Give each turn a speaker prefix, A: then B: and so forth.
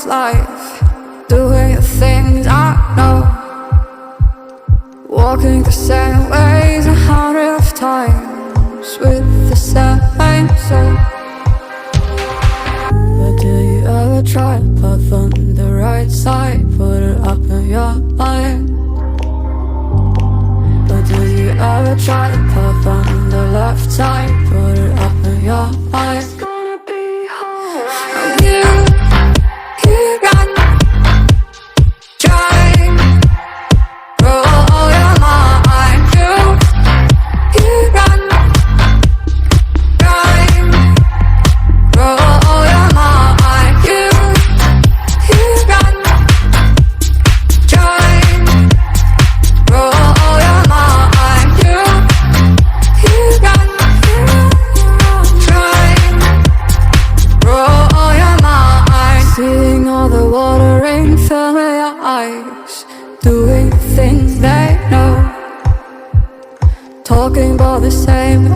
A: life, doing the things I know, walking the same ways 100 times with the same soul. But do you ever try to path on the right side, put it up in your mind? But do you ever try to path on the left side, put it up in your mind? It's gonna be hard. You got try roll your mind. You got try roll your mind. You got try roll your mind. You got try roll your mind. Seeing all the watering fill in your eyes, doing things they know, talking about the same